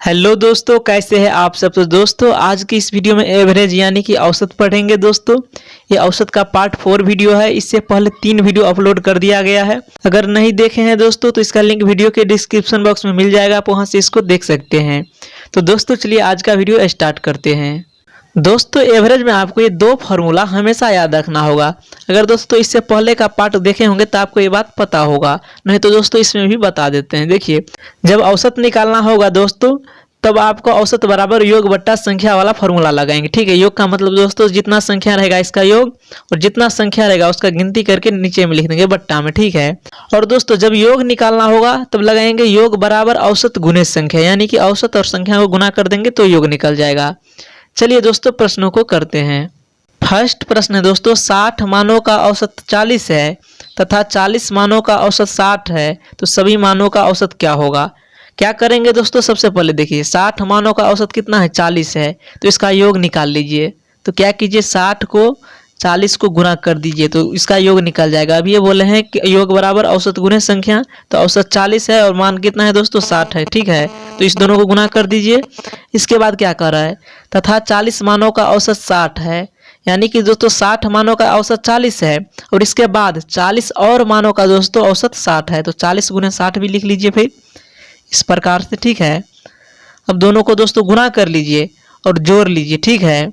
Hello दोस्तों, कैसे हैं आप सब। तो दोस्तों आज की इस वीडियो में एवरेज यानी कि औसत पढ़ेंगे। दोस्तों ये औसत का पार्ट 4 वीडियो है। इससे पहले 3 वीडियो अपलोड कर दिया गया है। अगर नहीं देखे हैं दोस्तों तो इसका लिंक वीडियो के डिस्क्रिप्शन बॉक्स में मिल जाएगा, आप वहां से इसको देख सकते हैं। तो दोस्तों चलिए आज का वीडियो स्टार्ट करते हैं। दोस्तों एवरेज में आपको ये 2 फार्मूला हमेशा याद रखना होगा। अगर दोस्तों इससे पहले का पार्ट देखे होंगे तो आपको ये बात पता होगा, नहीं तो दोस्तों इसमें भी बता देते हैं। देखिए, जब औसत निकालना होगा दोस्तों तब आपको औसत बराबर योग बट्टा संख्या वाला फार्मूला लगाएंगे। ठीक है, योग का मतलब दोस्तों जितना संख्या रहेगा इसका योग और जितना संख्या रहेगा उसका गिनती करके नीचे में लिख देंगे बट्टा में। ठीक है, और दोस्तों जब योग निकालना होगा तब लगाएंगे योग बराबर औसत गुने संख्या, यानी कि औसत और संख्या को गुना कर देंगे तो योग निकल जाएगा। चलिए दोस्तों प्रश्नों को करते हैं। फर्स्ट प्रश्न है दोस्तों, 60 मानों का औसत 40 है तथा 40 मानों का औसत 60 है, तो सभी मानों का औसत क्या होगा। क्या करेंगे दोस्तों, सबसे पहले देखिए 60 मानों का औसत कितना है, 40 है, तो इसका योग निकाल लीजिए। तो क्या कीजिए, 60 को 40 को गुना कर दीजिए तो इसका योग निकल जाएगा। अब ये बोले हैं कि योग बराबर औसत गुने संख्या, तो औसत 40 है और मान कितना है दोस्तों 60 है। ठीक है, तो इस दोनों को गुना कर दीजिए। इसके बाद क्या कर रहा है, तथा 40 मानों का औसत 60 है, यानी कि दोस्तों 60 मानों का औसत 40 है और इसके बाद 40 और मानों का दोस्तों औसत 60 है, तो 40 गुने 60 भी लिख लीजिए फिर इस प्रकार से। ठीक है, अब दोनों को दोस्तों गुना कर लीजिए और जोड़ लीजिए। ठीक है,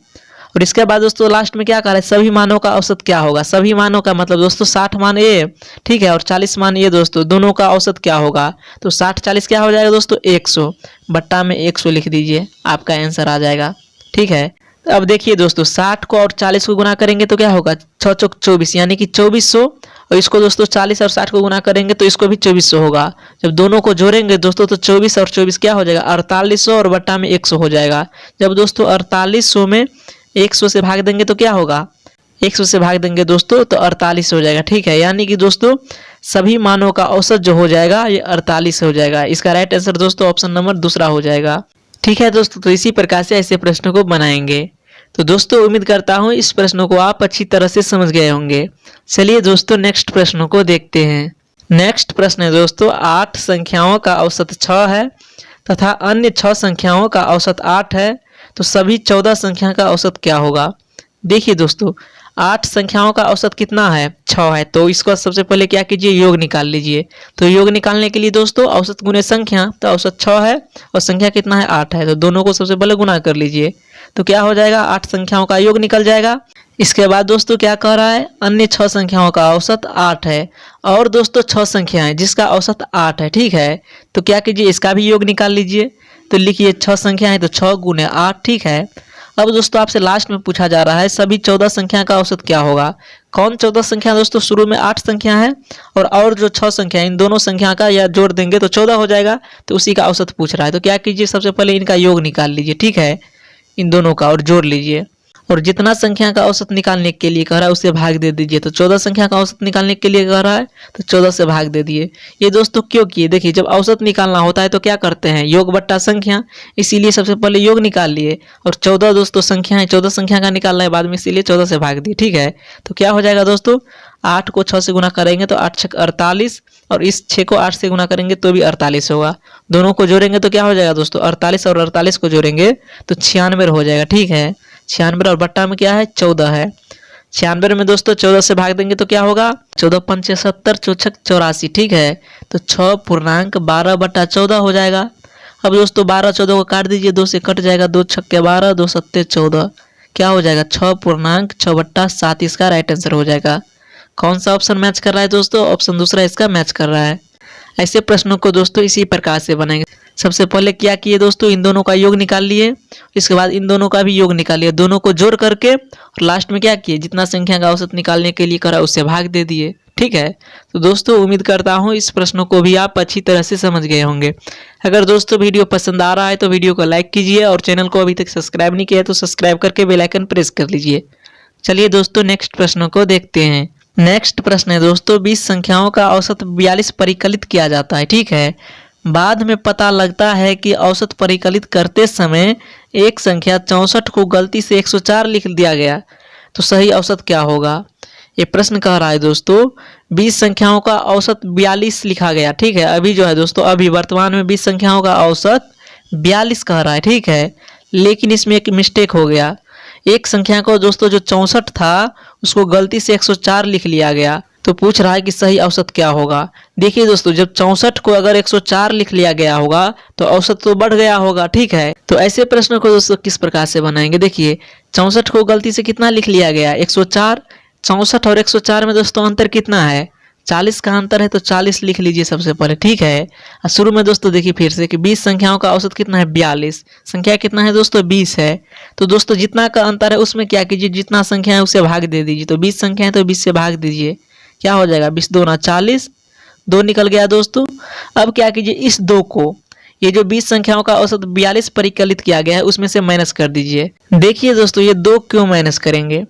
और इसके बाद दोस्तों लास्ट में क्या कर रहा है, सभी मानों का औसत क्या होगा। सभी मानों का मतलब दोस्तों 60 मान ये, ठीक है, और 40 मान ये, दोस्तों दोनों का औसत क्या होगा। तो 60 40 क्या हो जाएगा दोस्तों 100, बट्टा में 100 लिख दीजिए, आपका आंसर आ जाएगा। ठीक है, अब देखिए दोस्तों 60 को और 40 को गुना करेंगे तो क्या होगा, 6 चौक 24 यानी कि 2400, और इसको दोस्तों 40 और 60 को गुना करेंगे तो इसको भी 2400 होगा। जब दोनों को जोड़ेंगे दोस्तों तो 24 और 24 क्या हो जाएगा 4800 और बट्टा में 100 हो जाएगा। जब दोस्तों 4800 में 100 से भाग देंगे तो क्या होगा, 100 से भाग देंगे दोस्तों तो 48 हो जाएगा। ठीक है, यानी कि दोस्तों सभी मानों का औसत जो हो जाएगा ये 48 हो जाएगा। इसका राइट आंसर दोस्तों ऑप्शन नंबर दूसरा हो जाएगा। ठीक है दोस्तों, तो इसी प्रकार से ऐसे प्रश्नों को बनाएंगे। तो दोस्तों उम्मीद करता हूँ इस प्रश्नों को आप अच्छी तरह से समझ गए होंगे। चलिए दोस्तों नेक्स्ट प्रश्नों को देखते हैं। नेक्स्ट प्रश्न है दोस्तों, 8 संख्याओं का औसत 6 है तथा अन्य 6 संख्याओं का औसत 8 है, तो सभी 14 संख्या का औसत क्या होगा। देखिए दोस्तों 8 संख्याओं का औसत कितना है, 6 है, तो इसको सबसे पहले क्या कीजिए, योग निकाल लीजिए। तो योग निकालने के लिए दोस्तों औसत गुने संख्या, तो औसत 6 है और संख्या कितना है 8 है, तो दोनों को सबसे पहले गुना कर लीजिए तो क्या हो जाएगा 8 संख्याओं का योग निकल जाएगा। इसके बाद दोस्तों क्या कह रहा है, अन्य 6 संख्याओं का औसत 8 है और दोस्तों 6 संख्याएं जिसका औसत 8 है। ठीक है, तो क्या कीजिए इसका भी योग निकाल लीजिए। तो लिखिए 6 संख्याएं तो 6 गुने 8। ठीक है, अब दोस्तों आपसे लास्ट में पूछा जा रहा है सभी 14 संख्या का औसत क्या होगा। कौन 14 संख्या दोस्तों, शुरू में 8 संख्या है और जो 6 संख्या इन दोनों संख्या का या जोड़ देंगे तो 14 हो जाएगा, तो उसी का औसत पूछ रहा है। तो क्या कीजिए सबसे पहले इनका योग निकाल लीजिए। ठीक है, इन दोनों का और जोड़ लीजिए और जितना संख्या का औसत निकालने के लिए कह रहा है उसे भाग दे दीजिए। तो 14 संख्या का औसत निकालने के लिए कह रहा है तो 14 से भाग दे दिए। ये दोस्तों क्यों किए, देखिए जब औसत निकालना होता है तो क्या करते हैं, योग बट्टा संख्या, इसीलिए सबसे पहले योग निकाल लिए और 14 दोस्तों संख्या है, 14 संख्या का निकालना है बाद में, इसीलिए 14 से भाग दिए। ठीक है, तो क्या हो जाएगा दोस्तों 8 को 6 से गुना करेंगे तो 8 6 48 और इस 6 को 8 से गुना करेंगे तो भी 48 होगा। दोनों को जोड़ेंगे तो क्या हो जाएगा दोस्तों 48 और 48 को जोड़ेंगे तो 96 हो जाएगा। ठीक है, 96 और बट्टा में क्या है 14 है। 96 में दोस्तों 14 से भाग देंगे तो क्या होगा, 14 पंचे 70 चौछक 84। ठीक है, तो 6 पूर्णांक 12 बट्टा 14 हो जाएगा। अब दोस्तों 12 14 को काट दीजिए, 2 से कट जाएगा, 2 छक्के 12 2 सत्ते 14, क्या हो जाएगा 6 पूर्णांक 6 बट्टा 7 इसका राइट आंसर हो जाएगा। कौन सा ऑप्शन मैच कर रहा है दोस्तों, ऑप्शन दूसरा इसका मैच कर रहा है। ऐसे प्रश्नों को दोस्तों इसी प्रकार से बनाएंगे। सबसे पहले क्या किए दोस्तों, इन दोनों का योग निकाल लिए, इसके बाद इन दोनों का भी योग निकाल लिया, दोनों को जोड़ करके और लास्ट में क्या किए, जितना संख्या का औसत निकालने के लिए करा उससे भाग दे दिए। ठीक है, तो दोस्तों उम्मीद करता हूँ इस प्रश्नों को भी आप अच्छी तरह से समझ गए होंगे। अगर दोस्तों वीडियो पसंद आ रहा है तो वीडियो को लाइक कीजिए और चैनल को अभी तक सब्सक्राइब नहीं किया है तो सब्सक्राइब करके बेल आइकन प्रेस कर लीजिए। चलिए दोस्तों नेक्स्ट प्रश्नों को देखते हैं। नेक्स्ट प्रश्न है दोस्तों, 20 संख्याओं का औसत 42 परिकलित किया जाता है। ठीक है, बाद में पता लगता है कि औसत परिकलित करते समय एक संख्या 64 को गलती से 104 लिख दिया गया, तो सही औसत क्या होगा। ये प्रश्न कह रहा है दोस्तों 20 संख्याओं का औसत 42 लिखा गया। ठीक है, अभी जो है दोस्तों अभी वर्तमान में 20 संख्याओं का औसत 42 कह रहा है, ठीक है। लेकिन इसमें एक मिस्टेक हो गया। एक संख्या को दोस्तों जो 64 था उसको गलती से 104 लिख लिया गया। तो पूछ रहा है कि सही औसत क्या होगा। देखिए दोस्तों, जब 64 को अगर 104 लिख लिया गया होगा तो औसत तो बढ़ गया होगा, ठीक है। तो ऐसे प्रश्न को दोस्तों किस प्रकार से बनाएंगे, देखिए 64 को गलती से कितना लिख लिया गया, 104। 64 और 104 में दोस्तों अंतर कितना है, 40 का अंतर है, तो 40 लिख लीजिए सबसे पहले, ठीक है। और शुरू में दोस्तों देखिए फिर से कि 20 संख्याओं का औसत कितना है, 42। संख्या कितना है दोस्तों, 20 है। तो दोस्तों जितना का अंतर है उसमें क्या कीजिए, जितना संख्या है उसे भाग दे दीजिए। तो 20 संख्या है तो 20 से भाग दीजिए, क्या हो जाएगा, 20 दूना 40, 2 निकल गया दोस्तों। अब क्या कीजिए, इस 2 को, ये जो 20 संख्याओं का औसत 42 परिकलित किया गया है उसमें से माइनस कर दीजिए। देखिए दोस्तों ये 2 क्यों माइनस करेंगे,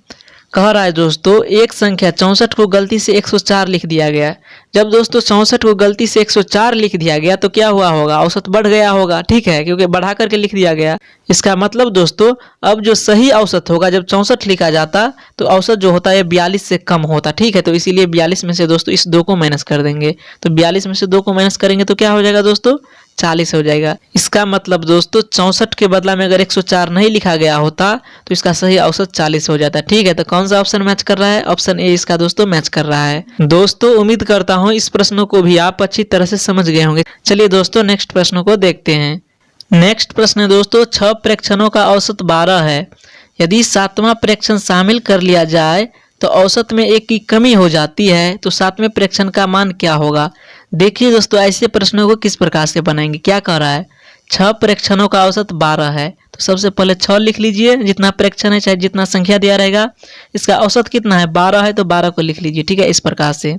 कह रहा है दोस्तों एक संख्या 64 को गलती से 104 लिख दिया गया। जब दोस्तों 64 को गलती से 104 लिख दिया गया तो क्या हुआ होगा, औसत बढ़ गया होगा, ठीक है, क्योंकि बढ़ा करके लिख दिया गया। इसका मतलब दोस्तों अब जो सही औसत होगा, जब 64 लिखा जाता तो औसत जो होता है 42 से कम होता, ठीक है। तो इसीलिए 42 में से दोस्तों इस 2 को माइनस कर देंगे। तो 42 में से 2 को माइनस करेंगे तो क्या हो जाएगा दोस्तों, 40 हो जाएगा। इसका मतलब दोस्तों 64 के बदला में अगर 104 नहीं लिखा गया होता तो इसका सही औसत 40 हो जाता, ठीक है। तो कौन सा ऑप्शन मैच कर रहा है, ऑप्शन ए इसका दोस्तों मैच कर रहा है। दोस्तों उम्मीद करता हूँ इस प्रश्न को भी आप अच्छी तरह से समझ गए होंगे। चलिए दोस्तों नेक्स्ट प्रश्न को देखते हैं। नेक्स्ट प्रश्न है दोस्तों, 6 प्रेक्षणों का औसत 12 है। यदि 7वां प्रेक्षण शामिल कर लिया जाए तो औसत में 1 की कमी हो जाती है, तो 7वें प्रेक्षण का मान क्या होगा। देखिए दोस्तों ऐसे प्रश्नों को किस प्रकार से बनाएंगे, क्या कह रहा है, 6 प्रेक्षणों का औसत 12 है। तो सबसे पहले 6 लिख लीजिए, जितना प्रेक्षण है चाहे जितना संख्या दिया रहेगा, इसका औसत कितना है 12 है, तो 12 को लिख लीजिए, ठीक है, इस प्रकार से।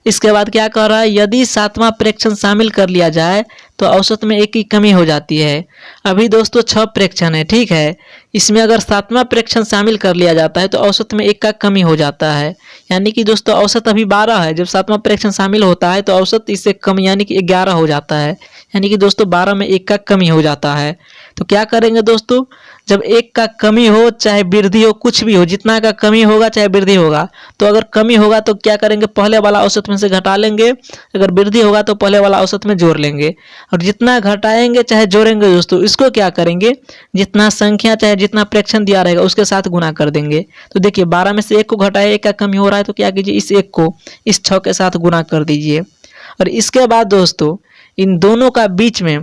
इसके बाद क्या कह रहा है, यदि 7वां प्रेक्षण शामिल कर लिया जाए तो औसत में 1 की कमी हो जाती है। अभी दोस्तों 6 प्रेक्षण है, ठीक है, इसमें अगर 7वां प्रेक्षण शामिल कर लिया जाता है तो औसत में 1 का कमी हो जाता है। यानी कि दोस्तों औसत अभी 12 है, जब 7वां प्रेक्षण शामिल होता है तो औसत इससे कम यानी कि 11 हो जाता है। यानी कि दोस्तों 12 में 1 का कमी हो जाता है। तो क्या करेंगे दोस्तों, जब 1 का कमी हो चाहे वृद्धि हो, कुछ भी हो, जितना का कमी होगा चाहे वृद्धि होगा, तो अगर कमी होगा तो क्या करेंगे, पहले वाला औसत में से घटा लेंगे, अगर वृद्धि होगा तो पहले वाला औसत में जोड़ लेंगे। और जितना घटाएंगे चाहे जोड़ेंगे दोस्तों, इसको क्या करेंगे, जितना संख्या चाहे जितना प्रेक्षण दिया रहेगा उसके साथ गुना कर देंगे। तो देखिए 12 में से 1 को घटाए, 1 का कमी हो रहा है, तो क्या कीजिए इस 1 को इस 6 के साथ गुना कर दीजिए। और इसके बाद दोस्तों इन दोनों का बीच में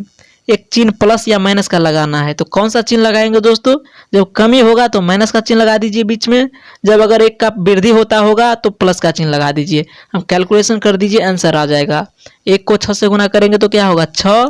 एक चिन्ह प्लस या माइनस का लगाना है। तो कौन सा चिन्ह लगाएंगे दोस्तों, जब कमी होगा तो माइनस का चिन्ह लगा दीजिए बीच में, जब अगर 1 का वृद्धि होता होगा तो प्लस का चिन्ह लगा दीजिए। हम कैलकुलेशन कर दीजिए, आंसर आ जाएगा। 1 को 6 से गुना करेंगे तो क्या होगा, 6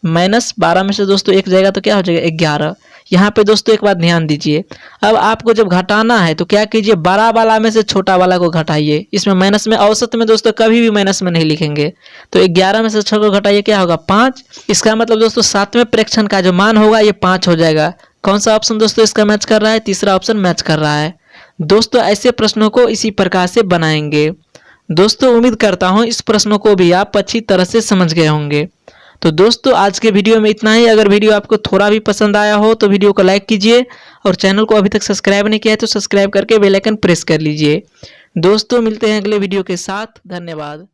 माइनस 12 में से दोस्तों 1 जाएगा तो क्या हो जाएगा, 11। यहाँ पे दोस्तों एक बात ध्यान दीजिए, अब आपको जब घटाना है तो क्या कीजिए, बड़ा वाला में से छोटा वाला को घटाइए। इसमें माइनस में, औसत में दोस्तों कभी भी माइनस में नहीं लिखेंगे। तो 11 में से 6 को घटाइए, क्या होगा 5। इसका मतलब दोस्तों 7वें प्रेक्षण का जो मान होगा ये 5 हो जाएगा। कौन सा ऑप्शन दोस्तों इसका मैच कर रहा है, तीसरा ऑप्शन मैच कर रहा है। दोस्तों ऐसे प्रश्नों को इसी प्रकार से बनाएंगे। दोस्तों उम्मीद करता हूँ इस प्रश्नों को भी आप अच्छी तरह से समझ गए होंगे। तो दोस्तों आज के वीडियो में इतना ही। अगर वीडियो आपको थोड़ा भी पसंद आया हो तो वीडियो को लाइक कीजिए, और चैनल को अभी तक सब्सक्राइब नहीं किया है तो सब्सक्राइब करके बेल आइकन प्रेस कर लीजिए। दोस्तों मिलते हैं अगले वीडियो के साथ, धन्यवाद।